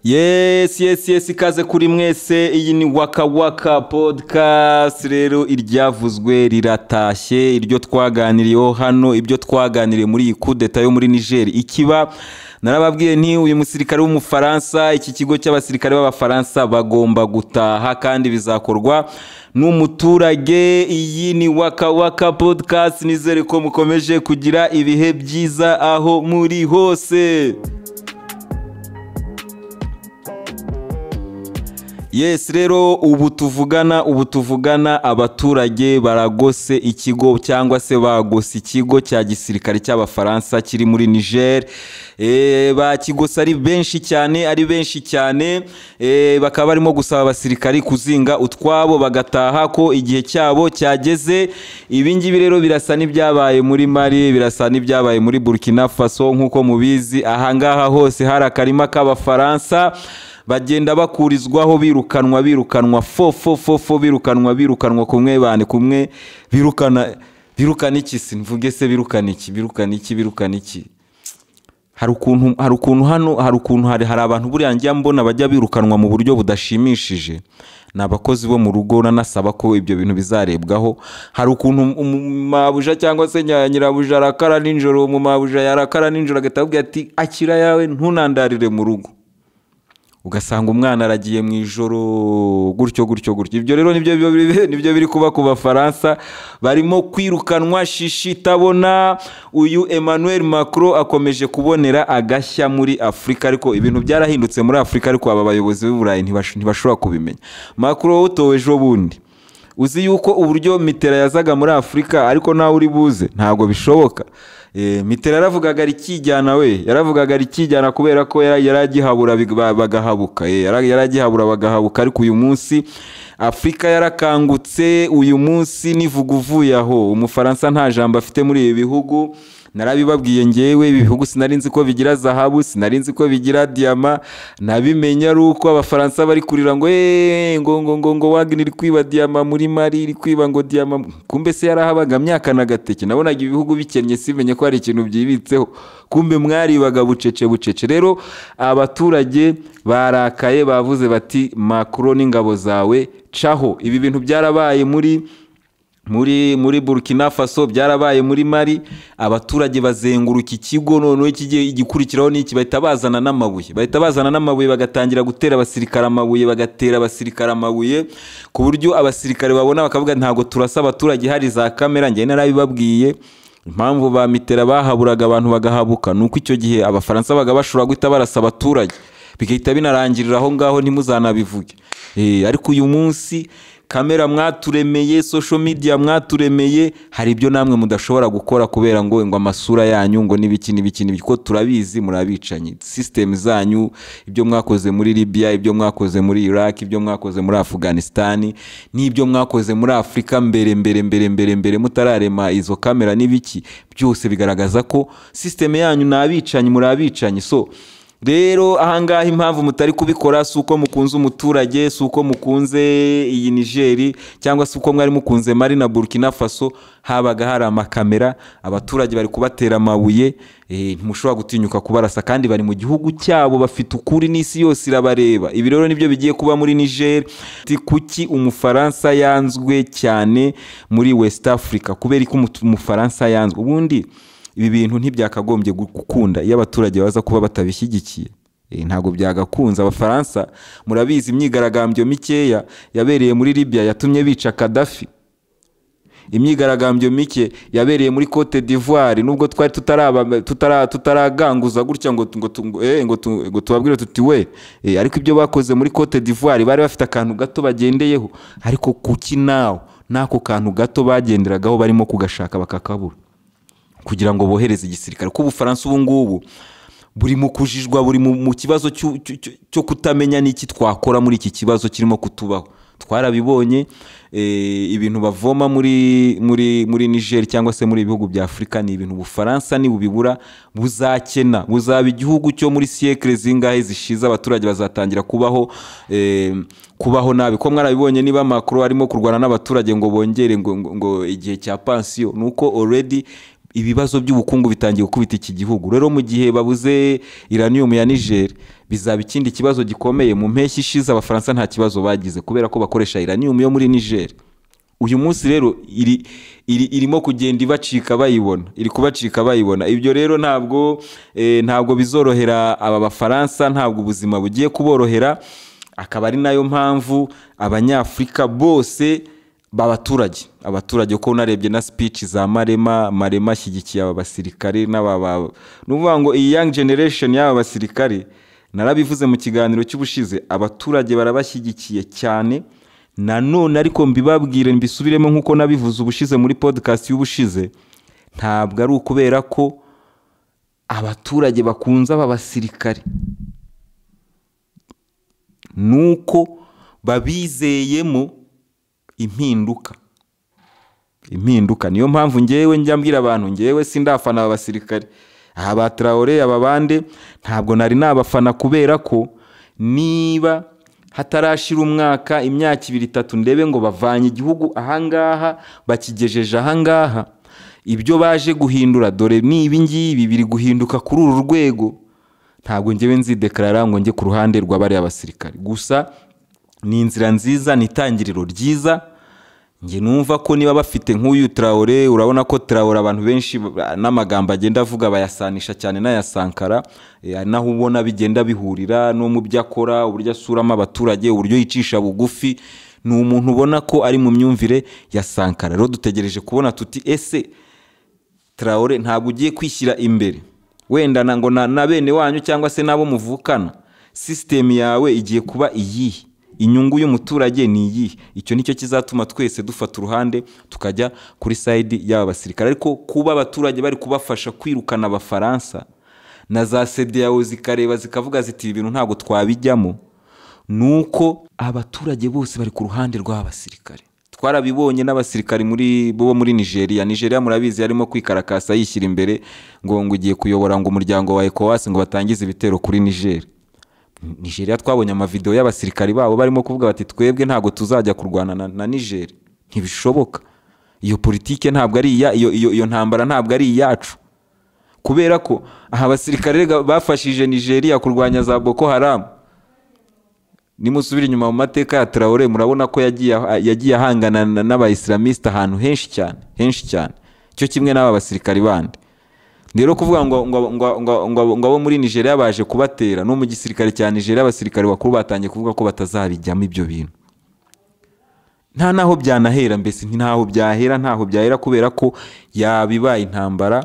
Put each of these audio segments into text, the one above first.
Yes, ikaze kuri mwese. Iyi ni Waka Waka podcast. Rero iryavuzwe riratashye, iryo twaganiriyeho hano, ibyo twaganiriye muri iyi kudeta yo muri Niger ikiba. Narababwiye nti uyu musirikare w'umufaransa, iki kigo cy'abasirikare b'abafaransa bagomba gutaha kandi bizakorwa n'umuturage. Iyi ni Waka Waka podcast. Nizere ko mukomeje kugira ibihe byiza aho muri hose. Yes, rero ubu tuvugana abaturage baragose ikigo cyangwa se bagose ikigo cya gisirikare cy'abafaransa kiri muri Niger. Bakigose ari benshi cyane, bakaba barimo gusaba abasirikari kuzinga utwabo bagataha ko igihe cyabo cyageze. Ibi ngibi rero birasa n'ibyabaye muri Mali, birasa n'ibyabaye muri Burkina Faso. Nkuko mubizi ahangaha hose hari akarima k'abafaransa, bagenda bakurizwaho birukanwa birukanwa kumwe birukana iki se mvuge se birukana iki. Hari ukuntu hari abantu buriya njya mbona bajya birukanwa mu buryo budashimishije. Nabakozi bo mu rugo nanasaba ko ibyo bintu bizarebwaho. Hari ukuntu mabuja cyangwa se nyirabuja arakara ninjoro, mu mabuja yarakara ninjoro agatabwira ati akira yawe ntunandarire mu rugo, ugasanga umwana aragiye mu ijoro gutyo. Ibyo rero nibyo biri kuba ku bafaransa, barimo kwirukanwa shishi tabona. Uyu Emmanuel Macron akomeje kubonera agashya muri Afrika, ariko ibintu byarahindutse muri Afrika, ariko aba bayobozi b'Uburayi ntibashobora kubimenya. Macron utowe ejo bundi, uzi yuko uburyo Mitterrand yazaga muri Afrika ariko nawe uri buze ntago bishoboka. Mitterrand yaravugaga rikijyana kubera ko yaragihabura bagahabuka. Yaragihabura bagahabuka, ariko uyu munsi Afrika yarakangutse. Uyu munsi nivuga uvuye aho umufaransa nta jambo afite muri ibi bihugu. Narabibabwiye ngewe, ibi bihugu sinari nzi ko bigira zahabu, sinari nzi ko bigira diama. Nabimenya ari uko abafaransa bari kurira ngo Wagner iri kwiba diama muri Mali, iri kwiba ngo diama. Kumbe se yarahabaga myaka na gateke. Nabonaga ibihugu bikennye simenye ko hari ikintu byibitseho. Kumbe mwaribaga bucece. Rero abaturage barakaye, bavuze bati Macron n'ingabo zawe caho. Ibi bintu byarabaye muri Burkina Faso, byarabaye muri Mali. Abaturage bazenguruka ikigo, none igikurikiraho n'iki, bahita bazana n'amabuye bagatangira gutera abasirikare amabuye, ku buryo abasirikare babona bakavuga ntago turasa abaturage, hari za kamera. Njye narabibabwiye impamvu ba Mitterrand bahaburaga abantu bagahabuka, nuko icyo gihe abafaransa bashobora guhita barasa abaturage bigahita binarangirira aho ngaho, ntimuzanabivuge. Ariko uyu munsi kamera mwaturemeye, social media mwaturemeye, hari ibyo namwe mudashobora gukora kubera ngo amasura yanyu ngo n'ibiki ko turabizi murabicanyi. System zanyu, ibyo mwakoze muri Libya, ibyo mwakoze muri Iraq, ibyo mwakoze muri Afghanistan, n'ibyo mwakoze muri Afrika mbere mutararema izo kamera n'ibiki, byose bigaragaza ko system yanyu nabicanyi, murabicanyi. So rero ahangaha impamvu mutari kubikora suko mukunze umuturage, suko mukunze iyi Niger, cyangwa suko mwari mukunze Mali na Burkina Faso. Habaga hari amakamera, abaturage bari kubatera amabuye, ntimushobora gutinyuka kubarasa kandi bari mu gihugu cyabo, bafite ukuri n'isi yose irabareba. Ibi rero nibyo bigiye kuba muri Niger. Kuki umufaransa yanzwe cyane muri West Africa? Kubera ko umufaransa yanzwe. Ubundi ibi bintu ntibyakagombye gukunda iyo abaturage baza kuba batabishyigikiye. Ntago byagakunze. Abafaransa murabizi imyigaragambyo mikeya yabereye muri Libya yatumye bica Gaddafi. Imyigaragambyo mike yabereye muri Cote d'Ivoire, nubwo twari tutaraganguza gutya ngo tubabwire tuti we, ariko ibyo bakoze muri Cote d'Ivoire bari bafite akantu gato bagendeyeho, ariko kuki nako kantu gato bagenderagaho barimo kugashaka bakakabura kugira ngo bohereze igisirikare. Ko Ubufaransa ubu ngubu buri mu kujijwa, buri mu kibazo cyo kutamenya n'iki twakora muri iki kibazo kirimo kutubaho. Twarabibonye ibintu bavoma muri Niger cyangwa se muri ibihugu bya Afrika, ni ibintu Ubufaransa ni bubibura buzakena, buzaba igihugu cyo muri siècle zingahe zishize. Abaturage bazatangira kubaho nabi. Ko mwarabibonye niba Macron arimo kurwana n'abaturage ngo bongere ngo igihe cya pension, nuko already ibibazo by'ubukungu bitangiye gukubita iki gihugu. Rero mu gihe babuze uranium ya Niger, bizaba ikindi kibazo gikomeye. Mu mpeshyi ishize abafaransa nta kibazo bagize kubera ko bakoresha uranium yo muri Niger. Uyu munsi rero irimo kugenda ibacika bayibona, iri kubacika bayibona. Ibyo rero ntabwo bizorohera aba bafaransa, ntabwo ubuzima bugiye kuborohera. Akaba ari nayo mpamvu abanyafrika bose abaturage ko unarebye na speech za Marema ashyigikiye aba basirikare n'uvuga ngo iyi young generation y'aba basirikare, narabivuze mu kiganiro cy'ubushize, abaturage barabashyigikiye cyane. Nanone ariko mbibabwire mbisubiremo nkuko nabivuze ubushize muri podcast y'ubushize, ntabwo ari ukubera ko abaturage bakunze aba basirikare, nuko babizeyemo impinduka. Niyo mpamvu ngewe njya mbwira abantu, ngewe sindafana aba basirikare, aba Traoré aba bande ntabwo nari nabafana, kubera ko niba hatarashira umwaka, imyaka 2-3 ndebe ngo bavanye igihugu ahangaha bakigejeje ahangaha, ibyo baje guhindura dore nibi ngibi biri guhinduka kuri uru rwego, ntabwo ngewe nzideklarara ngo nge ku ruhande rw'abari abasirikare. Gusa ni inzira nziza, ni itangiriro ryiza. Nge numva ko niba bafite nk'uyu Traoré, urabona ko Traoré abantu benshi n'amagambo agenda avuga bayasanisha cyane n'aya Sankara, naho ubona bigenda bihurira no mu byo akora, uburyo asuramo abaturage, uburyo yicisha bugufi, ni umuntu ubona ko ari mu myumvire ya Sankara. Rero dutegereje kubona tuti ese Traoré ntabwo ugiye kwishyira imbere, wenda ngo na bene wanyu cyangwa se nabo muvukana, system yawe igiye kuba iyihe, inyungu y'umuturage ni iyihe? Icyo nicyo kizatuma twese dufata uruhande tukajya kuri side y'aba basirikare. Ariko kuba abaturage bari kubafasha kwirukana abafaransa na za CEDEAO zikareba zikavuga ziti ibintu ntabwo twabijyamo, nuko abaturage bose bari ku ruhande rw'aba basirikare. Twarabibonye n'abasirikari bo muri Nigeria murabizi yarimo kwikarakasa yishyira imbere ngo ugiye kuyobora ngo umuryango wa ECOWAS ngo batangize ibitero kuri Nigeria. Twabonye amavideo y'abasirikari babo barimo kuvuga bati twebwe ntabwo tuzajya kurwana na Niger, ntibishoboka. Iyo politike ntabwo ari iyo ntambara ntabwo ari iyacu, kubera ko aha abasirikare bafashije Nigeria kurwanya za Boko Haram. Nimusubira inyuma mu mateka ya Traoré murabona ko yagiye ahangana n'abayislamiste ahantu henshi cyane, cyo kimwe n'aba basirikari bandi. Rero kuvuga ngo abo muri Nigeria baje kubatera, no mu gisirikare cya Nigeria abasirikare bakuru batangiye kuvuga ko batazabijyamo ibyo bintu. Nta naho byanahera, mbese ntaho byahera kubera ko yabibaye intambara,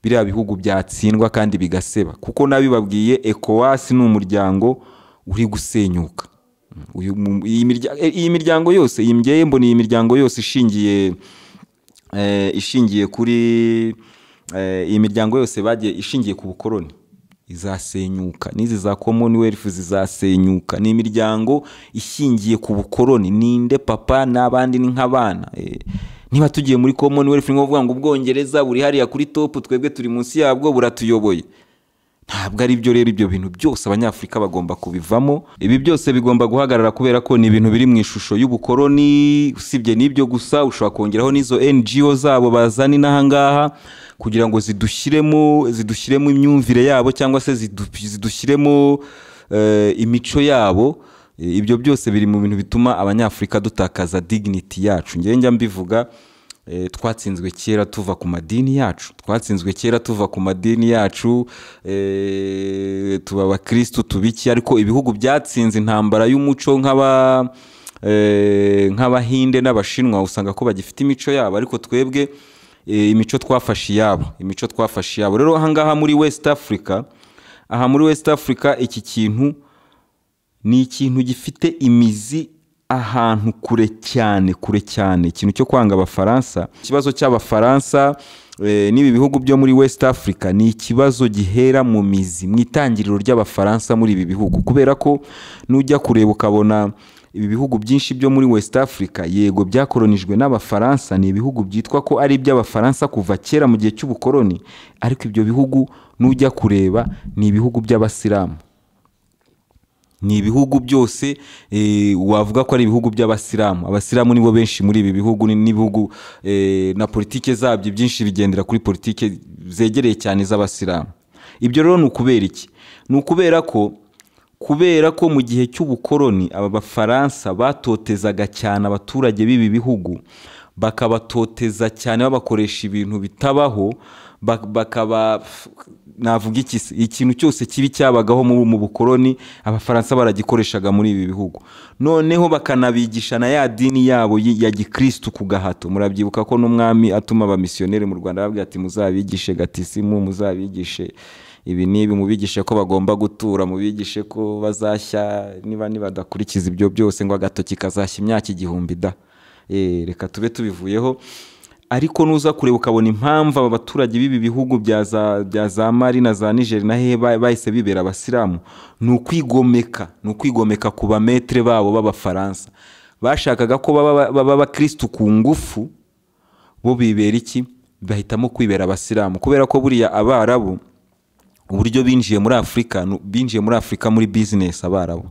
biriya bihugu byatsindwa kandi bigaseba. Kuko nabibabwiye ECOWAS ni umuryango uri gusenyuka. Iyi miryango yose, iyi mbyembo ni imiryango yose ishingiye kuri iyi miryango yose bagiye ishingiye ku bukoroni izasenyuka, n'izi za Commonwealth zizasenyuka. Ni imiryango ishingiye ku bukoroni, ninde papa n'abandi ni nk'abana. Niba tugiye muri Commonwealth ni ngovuga ngo Ubwongereza buri hariya kuri top, twebwe turi munsi yabwo buratuyoboye. Ntabwo ari byo. Rero ibyo bintu byose abanyafrika bagomba kubivamo. Ibi byose bigomba guhagarara kubera ko ni ibintu biri mu ishusho y'ubukoroni. Usibye n'ibyo gusa ushobora kongeraho n'izo NGO zabo bazani n'ahangaha kugira ngo zidushyiremo imyumvire yabo cyangwa se zidushyiremo imico yabo. Ibyo byose biri mu bintu bituma abanyafrika dutakaza dignity yacu. Njya mbivuga, twatsinzwe kera tuva ku madini yacu, tuba abakristo tubiki. Ariko ibihugu byatsinze intambara y'umuco nk'abahinde n'abashinwa usanga ko bagifite imico yabo, ariko twebwe imico twafashe iyabo. Rero ahangaha muri West Africa iki kintu ni ikintu gifite imizi ahantu kure cyane, ikintu cyo kwanga abafaransa. Ikibazo cy'abafaransa n'ibi bihugu byo muri West Africa ni ikibazo gihera mu mizi, mu itangiriro ry'abafaransa muri ibi bihugu, kubera ko nujya kureba ukabona ibi bihugu byinshi byo muri West Africa yego byakolonijwe n'abafaransa, ni ibihugu byitwa ko ari iby'abafaransa kuva kera mu gihe cy'ubukoloni, ariko ibyo bihugu nujya kureba ni ibihugu by'abasilamu. Ni ibihugu byose wavuga ko ari ibihugu by'abasilamu. Abasilamu nibo benshi muri ibi bihugu, n'ibihugu na politike zabyo byinshi bigendera kuri politike zegereye cyane z'abasilamu. Ibyo rero ni ukubera iki? Ni ukubera ko kubera ko mu gihe cy'ubukoroni aba bafaransa batotezaga cyane abaturage b'ibi bihugu, bakabatoteza cyane babakoresha ibintu bitabaho, bakaba navuga ikintu cyose kibi cyabagaho mu bukoroni abafaransa baragikoreshaga muri ibi bihugu. Noneho bakanabigisha na ya dini yabo ya gikristo ku gahato. Murabyibuka ko n'umwami atuma abamisiyoneri mu Rwanda babwira ati muzabigishe gatisimu, muzabigishe ibi nibi, mubigishe ko bagomba gutura, mubigishe ko bazashya niba badakurikiza ibyo byose ngo agatoki kazashya imyaka 1000 da. Reka tube tubivuyeho. Ariko nuza kureba ukabona impamvu aba baturage b'ibi bihugu bya za Mali na za Niger na he bahise bibera abasilamu, nukwigomeka ku bametre babo b'abafaransa. Bashakaga ko baba abakristo ku ngufu, bo bibera iki, bahitamo kwibera abasilamu, kubera ko buriya Abarabu uburyo binjiye muri Afrika muri business. Abarabu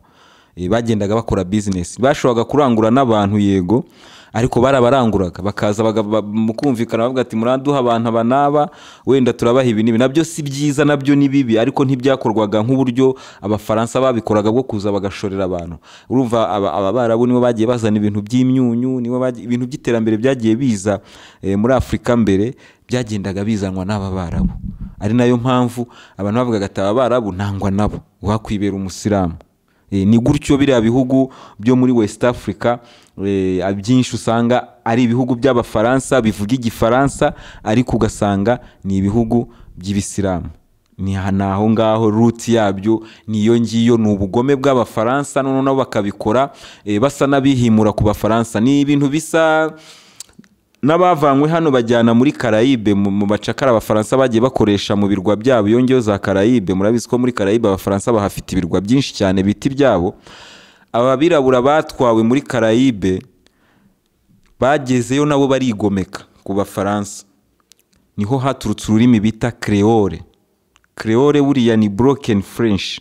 bagendaga bakora business, bashoboraga kurangura n'abantu yego, ariko barabaranguraga bakaza mukumvikana bavuga ati muraduha abantu abanaba wenda turabaha ibi nibi. Nabyo si byiza, nabyo ni bibi, ariko ntibyakorwaga nk'uburyo abafaransa babikoraga bwo kuza bagashorera abantu. Urumva Abarabu nibo bagiye bazana ibintu by'imyunyu, ibintu by'iterambere byagiye biza muri Afrika mbere, byagendaga bizanwa n'aba Barabu. Ari nayo mpamvu abantu bavugaga ati Abarabu ntangwa nabo, wakwibera umusilamu. Ni gutyo biriya bihugu byo muri West Africa byinshi usanga ari ibihugu by'abafaransa bivuga igifaransa, ariko ugasanga ni ibihugu by'ibisilamu. Ni aho ngaho root yabyo niyo ngiyo, ni ubugome bw'abafaransa, none bakabikora basa nabihimura ku bafaransa. Ni ibintu bisa n'abavanywe hano bajyana muri Caraïbe, mu bacakara abafaransa bagiye bakoresha mu birwa byabo yongeyo za Caraïbe. Murabizi ko muri Caraïbe abafaransa bahafite ibirwa byinshi cyane biti byabo. Ababirabura batwawe muri Caraïbe bagezeyo nabo barigomeka ku bafaransa. Niho haturutse ururimi bita Creole. Creole buriya ni broken French.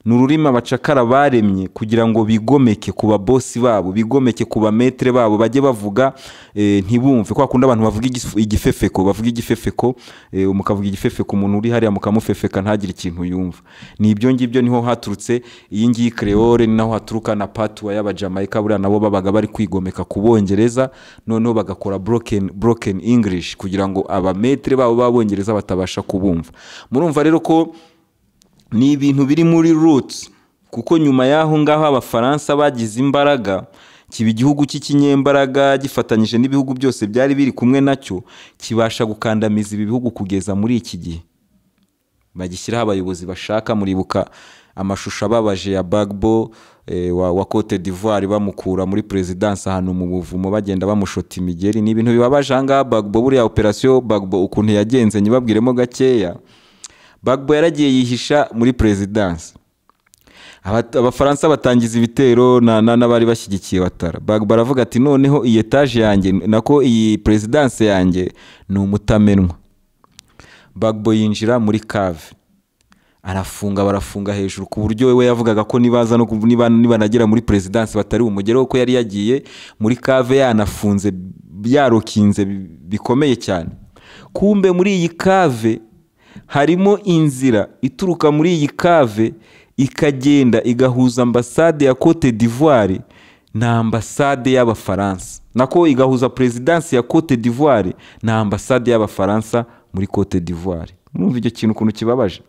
Nururima abacakara baremye kugira ngo bigomeke ku babosi babo, bigomeke ku bametre babo, bajye bavuga ntibumve. Kwa kundi abantu bavuga igifefeko, bavuga igifefeko, umukavuga igifefeko umuntu uri hariya mukamufefeka ntagire ikintu yumva. Ni ibyo ngibyo niho haturutse iyi ngiyi Creole, naho haturuka na patois y'Abajamaika. Buriya nabo babaga bari kwigomeka ku Bongereza, noneho bagakora broken English kugira ngo abametre babo b'Abongereza batabasha kubumva. Murumva rero ko ni ibintu biri muri roots, kuko nyuma yaho ngaho abafaransa bagize imbaraga, kiba igihugu cy'ikinyembaraga gifatanyije n'ibihugu byose byari biri kumwe nacyo, kibasha gukandamiza ibi bihugu kugeza muri iki gihe. Bagishyiraho abayobozi bashaka. Muribuka amashusho ababaje ya Gbagbo wa Cote d'Ivoire bamukura muri presidence ahantu mu buvumo bagenda bamushota imigeri. Ni ibintu bibabaje anga Gbagbo. Buriya operation Gbagbo ukuntu yagenze nyibabwiremo gakeya. Gbagbo yaragiye yihisha muri presidence. Abafaransa batangiza ibitero n'abari bashyigikiye Ouattara. Gbagbo aravuga ati noneho iyi etage yanjye nako iyi presidence yanjye ni umutamenwa. Gbagbo yinjira muri cave, arafunga, barafunga hejuru ku buryo we yavugaga ko nibaza no niba nagera muri presidence batari umugero, ko yari yagiye muri cave yanafunze yarokinze bikomeye cyane. Kumbe muri iyi cave harimo inzira ituruka muri iyi cave ikagenda igahuza ambassade ya Cote d'Ivoire na ambassade y'Abafaransa, nako igahuza presidence ya Cote d'Ivoire na ambassade y'Abafaransa muri Cote d'Ivoire. Murumva icyo kintu ukuntu kibabaje.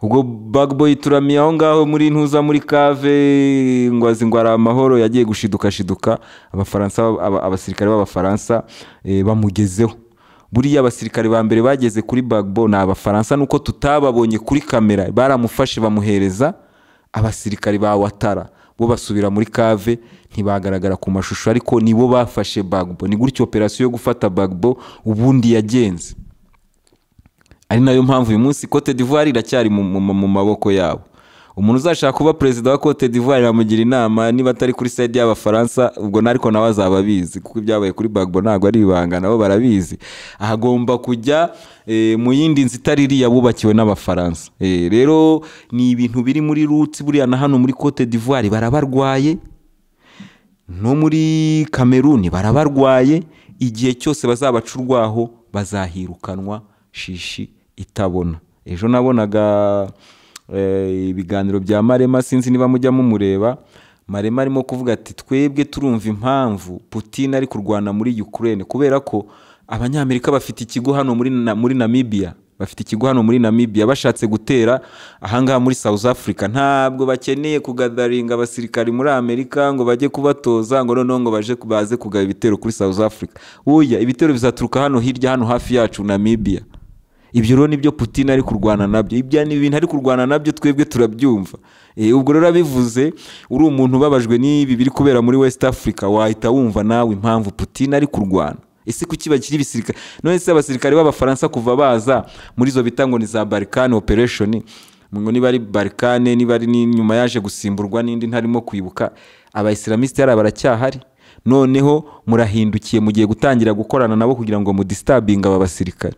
Ubwo Gbagbo yituramiye aho ngaho muri ntuza muri cave ngo azingwara amahoro, yagiye gushiduka abafaransa, abasirikare b'Abafaransa bamugezeho. Buriya abasirikare ba mbere bageze kuri Gbagbo na Abafaransa, nuko tutababonye kuri kamera, baramufashe bamuhereza abasirikare ba Ouattara, bo basubira muri cave ntibagaragara ku mashusho, ariko nibo bafashe Gbagbo. Ni gutyo operation yo gufata Gbagbo ubundi yagenze. Ari nayo mpamvu uyu munsi Cote d'Ivoire iracyari mu maboko yabo. Umuntu uzashaka kuba president wa Cote d'Ivoire namugira inama, niba atari kuri side y'Abafaransa ubwo nariko nawe azababizi, kuko ibyabaye kuri Gbagbo ntago ari ibanga, nabo barabizi. Ahagomba kujya mu yindi nzitari yabubakiwe n'Abafaransa. Rero ni ibintu biri muri roots. Buriya na hano muri Cote d'Ivoire barabarwaye, no muri Cameroon barabarwaye. Igihe cyose bazabacurwaho bazahirukanwa shishi itabona. Ejo nabonaga ibiganiro bya Marema, sinzi niba mujya mumureba. Marema arimo kuvuga ati twebwe turumva impamvu Putin ari kurwana muri Ukraine kubera ko abanyamerika bafite ikigo hano muri Namibia, bafite ikigo hano muri Namibia, bashatse gutera ahangaha muri South Africa ntabwo bakeneye kugadaringa abasirikari muri Amerika ngo bajye kubatoza ngo noneho ngo baze kugaba ibitero kuri South Africa. Oya, ibitero bizaturuka hano hirya, hano hafi yacu Namibia. Ibyo rero nibyo Putin ari kurwana nabyo. Ibyo ni ibintu ari kurwana nabyo, twebwe turabyumva. Ubwo rero abivuze uri umuntu babajwe n'ibi biri kubera muri West Africa, wahita wumva nawe impamvu Putin ari kurwana. Ese kuki bakiri bisirikare? None se abasirikare b'Abafaransa kuva baza muri zo bitango ni za Balkan operation, ngo niba ari Balkan, niba ari nyuma yaje gusimburwa n'indi ntarimo kwibuka, aba-islamiste yari baracyahari. Noneho murahindukiye mugiye gutangira gukorana nabo kugira ngo mudisturbing aba basirikare.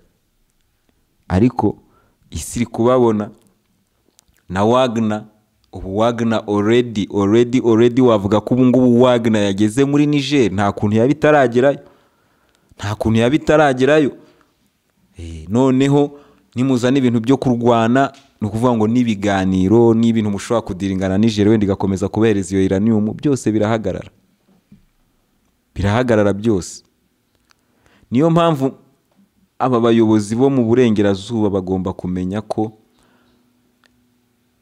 Ariko isi kubabona na Wagner, ubu Wagner already wavuga ko ubu ngubu Wagner yageze muri Niger, nta kuntu yabitaragerayo. Noneho nimuzana ibintu byo kurwana, no kuvuga ngo nibiganiro n'ibintu mushobora kudiringana Niger wenda igakomeza kubereza iyo uranium, byose birahagarara byose. Niyo mpamvu aba bayobozi bo mu burengerazuba bagomba kumenya ko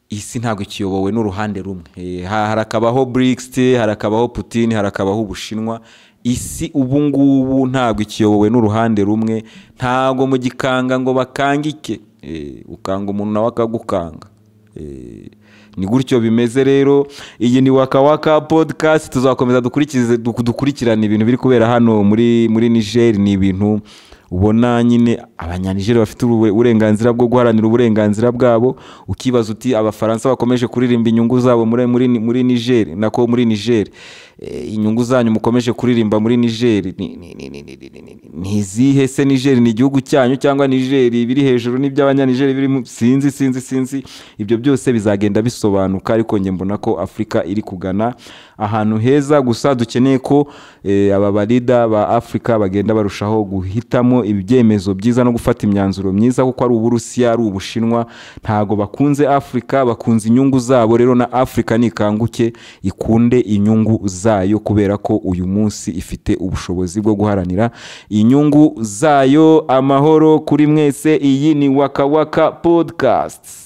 isi ntabwo ikiyobowe n'uruhande rumwe. Harakabaho BRICS, harakabaho Putin, harakabaho Ubushinwa. Isi ubu ngubu ntabwo ikiyobowe n'uruhande rumwe, ntabwo mu gikanga ngo bakangike, ukanga umuntu nawe akagukanga. Ni gutyo bimeze rero. Iyi ni Waka Waka podcast, tuzakomeza dukurikirana ibintu biri kubera hano muri Niger. Ni ibintu ubona nyine abanyanigeri bafite uburenganzira bwo guharanira uburenganzira bwabo. Ukibaza uti Abafaransa bakomeje kuririmba inyungu zabo muri Niger, nako muri Niger, inyungu zanyu mukomeje kuririmba muri Niger nizihe se? Niger ni igihugu cyanyu cyangwa Niger biri hejuru n'iby'abanyanigeri biri sinzi. Ibyo byose bizagenda bisobanuka, ariko nge mbona ko Afrika iri kugana ahantu heza. Gusa dukeneye ko aba barida ba Afrika bagenda barushaho guhitamo ibyemezo byiza no gufata imyanzuro myiza, kuko ari Uburusiya, ari Ubushinwa, ntago bakunze Afrika, bakunze inyungu zabo. Rero na Afrika nikanguke ikunde inyungu zayo, kubera ko uyu munsi ifite ubushobozi bwo guharanira inyungu zayo. Amahoro kuri mwese. Iyi ni Waka Waka podcast.